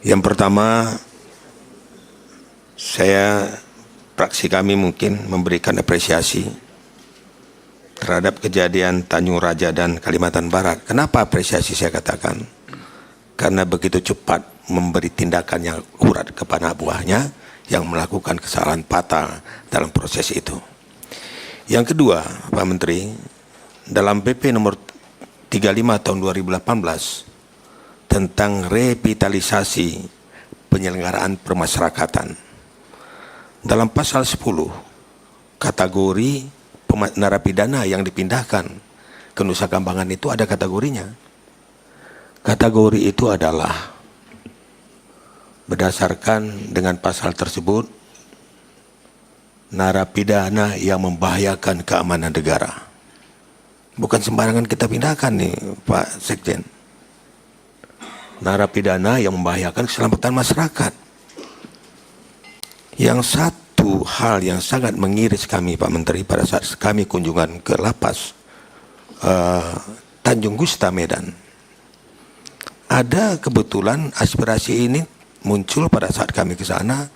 Yang pertama, fraksi kami mungkin memberikan apresiasi terhadap kejadian Tanjung Raja dan Kalimantan Barat. Kenapa apresiasi saya katakan? Karena begitu cepat memberi tindakan yang akurat kepada buahnya yang melakukan kesalahan fatal dalam proses itu. Yang kedua, Pak Menteri, dalam PP nomor 35 tahun 2018 tentang revitalisasi penyelenggaraan permasyarakatan, dalam pasal 10 kategori narapidana yang dipindahkan ke Nusa Kambangan itu ada kategorinya. Kategori itu adalah berdasarkan dengan pasal tersebut narapidana yang membahayakan keamanan negara. Bukan sembarangan kita pindahkan nih Pak Sekjen. Narapidana yang membahayakan keselamatan masyarakat. Yang satu hal yang sangat mengiris kami Pak Menteri pada saat kami kunjungan ke lapas Tanjung Gusta Medan, ada kebetulan aspirasi ini muncul pada saat kami ke sana.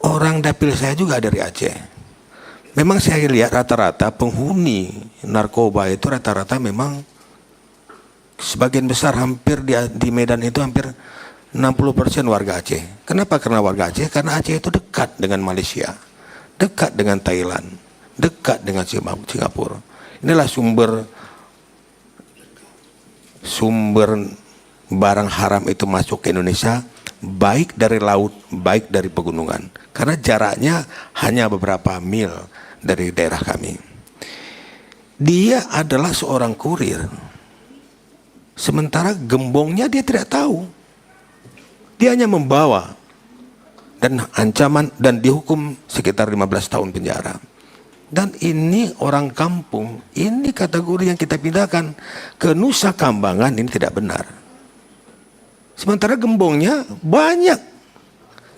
Orang dapil saya juga dari Aceh. Memang saya lihat rata-rata penghuni narkoba itu rata-rata memang sebagian besar hampir di Medan itu hampir 60% warga Aceh. Kenapa? Karena warga Aceh, karena Aceh itu dekat dengan Malaysia, dekat dengan Thailand, dekat dengan Singapura. Inilah sumber barang haram itu masuk ke Indonesia, baik dari laut, baik dari pegunungan. Karena jaraknya hanya beberapa mil dari daerah kami. Dia adalah seorang kurir. Sementara gembongnya dia tidak tahu. Dia hanya membawa dan ancaman dan dihukum sekitar 15 tahun penjara. Dan ini orang kampung, ini kategori yang kita pindahkan ke Nusa Kambangan, ini tidak benar. Sementara gembongnya banyak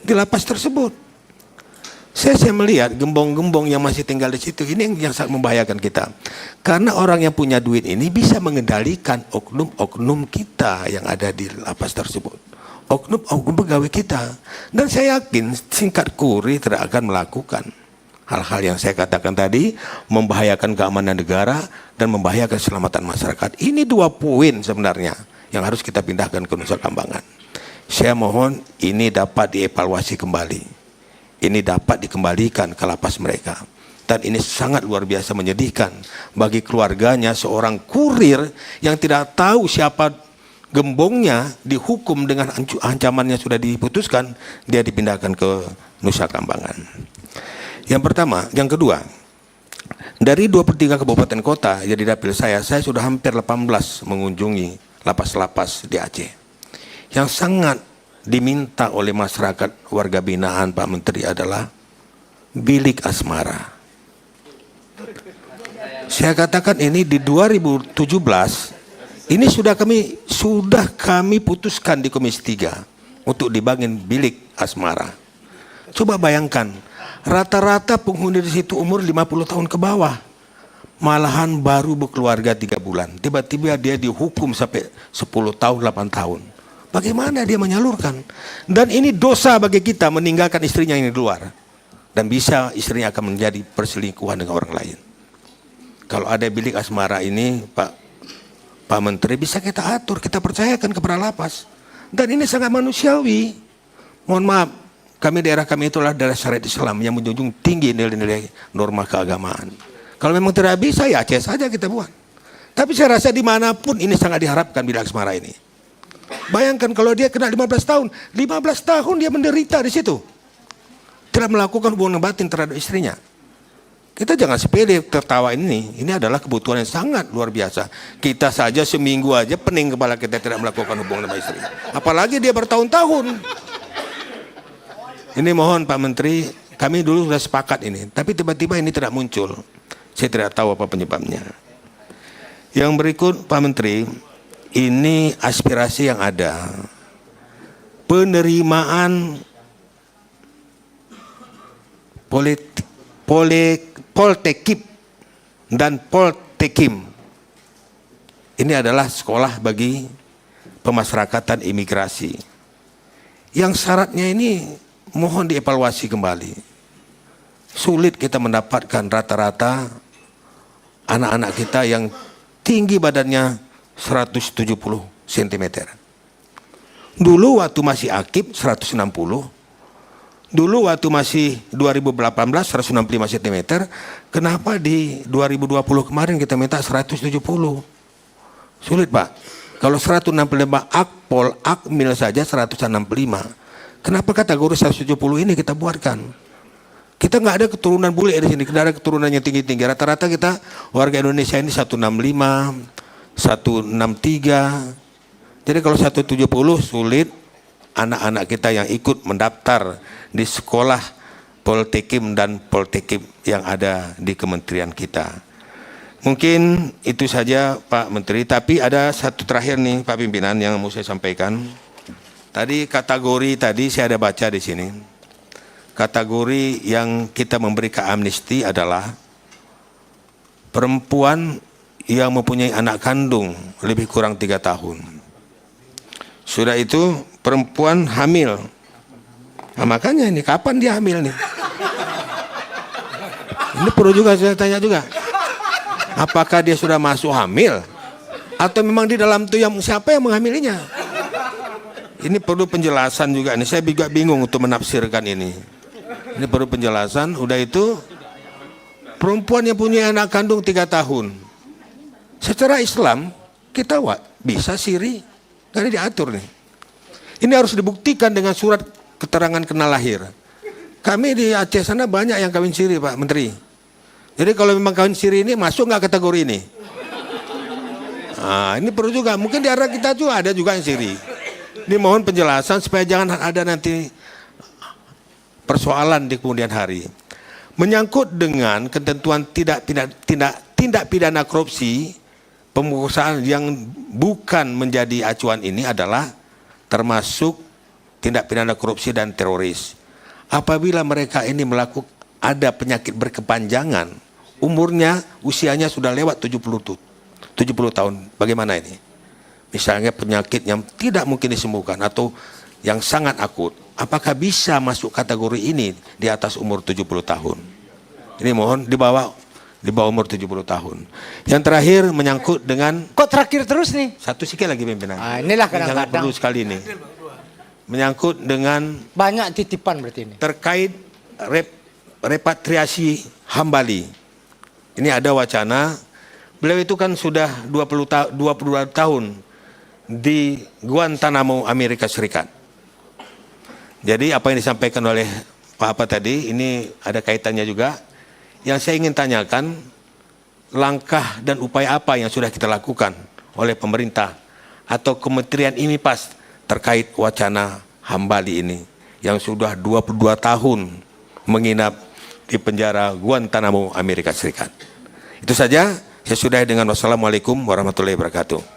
di lapas tersebut. Saya melihat gembong-gembong yang masih tinggal di situ, ini yang sangat membahayakan kita. Karena orang yang punya duit ini bisa mengendalikan oknum-oknum kita yang ada di lapas tersebut. Oknum pegawai kita. Dan saya yakin singkat kuri tidak akan melakukan hal-hal yang saya katakan tadi, membahayakan keamanan negara dan membahayakan keselamatan masyarakat. Ini 2 poin sebenarnya yang harus kita pindahkan ke Nusa Kambangan. Saya mohon ini dapat dievaluasi kembali. Ini dapat dikembalikan ke lapas mereka. Dan ini sangat luar biasa menyedihkan bagi keluarganya, seorang kurir yang tidak tahu siapa gembongnya, dihukum dengan ancamannya sudah diputuskan, dia dipindahkan ke Nusa Kambangan. Yang pertama, yang kedua, dari 23 kabupaten kota jadi dapil saya sudah hampir 18 mengunjungi lapas-lapas di Aceh. Yang sangat diminta oleh masyarakat warga binaan Pak Menteri adalah bilik asmara. Saya katakan ini di 2017 ini sudah kami putuskan di Komisi 3 untuk dibangun bilik asmara. Coba bayangkan, rata-rata penghuni di situ umur 50 tahun ke bawah. Malahan baru berkeluarga 3 bulan. Tiba-tiba dia dihukum sampai 10 tahun, 8 tahun. Bagaimana dia menyalurkan? Dan ini dosa bagi kita meninggalkan istrinya yang di luar. Dan bisa istrinya akan menjadi perselingkuhan dengan orang lain. Kalau ada bilik asmara ini, Pak Menteri, bisa kita atur, kita percayakan kepada lapas. Dan ini sangat manusiawi. Mohon maaf, daerah kami itulah daerah syariat Islam yang menjunjung tinggi nilai-nilai norma keagamaan. Kalau memang tidak bisa, ya Aceh saja kita buat. Tapi saya rasa dimanapun ini sangat diharapkan bilik asmara ini. Bayangkan kalau dia kena 15 tahun, 15 tahun dia menderita di situ. Tidak melakukan hubungan batin terhadap istrinya. Kita jangan sepele tertawa ini adalah kebutuhan yang sangat luar biasa. Kita saja seminggu aja pening kepala kita tidak melakukan hubungan sama istri. Apalagi dia bertahun-tahun. Ini mohon Pak Menteri, kami dulu sudah sepakat ini. Tapi tiba-tiba ini tidak muncul. Saya tidak tahu apa penyebabnya. Yang berikut Pak Menteri, ini aspirasi yang ada. Penerimaan Poltekip dan Poltekim. Ini adalah sekolah bagi pemasyarakatan imigrasi. yang syaratnya ini mohon dievaluasi kembali. Sulit kita mendapatkan rata-rata anak-anak kita yang tinggi badannya 170 cm. Dulu waktu masih akib 160, dulu waktu masih 2018 165 cm, kenapa di 2020 kemarin kita minta 170? Sulit Pak. Kalau 165 akpol, akmil saja 165. Kenapa kategori 170 ini kita buatkan? Kita nggak ada keturunan bule di sini, tidak ada keturunan yang tinggi-tinggi. Rata-rata kita warga Indonesia ini 165, 163. Jadi kalau 170 sulit anak-anak kita yang ikut mendaftar di sekolah Poltekim dan Poltekim yang ada di kementerian kita. Mungkin itu saja Pak Menteri, tapi ada satu terakhir nih Pak Pimpinan yang mau saya sampaikan. Tadi kategori tadi saya ada baca di sini. Kategori yang kita memberikan amnesti adalah perempuan yang mempunyai anak kandung lebih kurang 3 tahun. Sudah itu perempuan hamil. Nah, makanya ini kapan dia hamil nih? Ini perlu juga saya tanya juga. Apakah dia sudah masuk hamil? Atau memang di dalam itu yang siapa yang menghamilinya? Ini perlu penjelasan juga nih. Saya juga bingung untuk menafsirkan ini. Ini perlu penjelasan. Udah itu perempuan yang punya anak kandung 3 tahun. Secara Islam kita bisa siri, gak diatur nih. Ini harus dibuktikan dengan surat keterangan kenal lahir. Kami di Aceh sana banyak yang kawin siri Pak Menteri. Jadi kalau memang kawin siri ini masuk nggak kategori ini? Nah, ini perlu juga. Mungkin di arah kita juga ada juga yang siri. Ini mohon penjelasan supaya jangan ada nanti persoalan di kemudian hari. Menyangkut dengan ketentuan tindak pidana korupsi, pemerkosaan yang bukan menjadi acuan ini adalah termasuk tindak pidana korupsi dan teroris. Apabila mereka ini melakukan ada penyakit berkepanjangan, usianya sudah lewat 70 tahun, bagaimana ini? Misalnya penyakit yang tidak mungkin disembuhkan atau yang sangat akut, apakah bisa masuk kategori ini di atas umur 70 tahun? Ini mohon di bawah umur 70 tahun. Yang terakhir menyangkut dengan... Kok terakhir terus nih? Satu sikit lagi pimpinan. Inilah kadang-kadang. Jangan perlu sekali ini. Menyangkut dengan... Banyak titipan berarti ini. Terkait repatriasi Hambali. Ini ada wacana. Beliau itu kan sudah 22 tahun di Guantanamo, Amerika Serikat. Jadi apa yang disampaikan oleh Pak Apa tadi, ini ada kaitannya juga. Yang saya ingin tanyakan, langkah dan upaya apa yang sudah kita lakukan oleh pemerintah atau Kementerian IMIPAS terkait wacana Hambali ini yang sudah 22 tahun menginap di penjara Guantanamo, Amerika Serikat. Itu saja, saya sudahi dengan wassalamualaikum warahmatullahi wabarakatuh.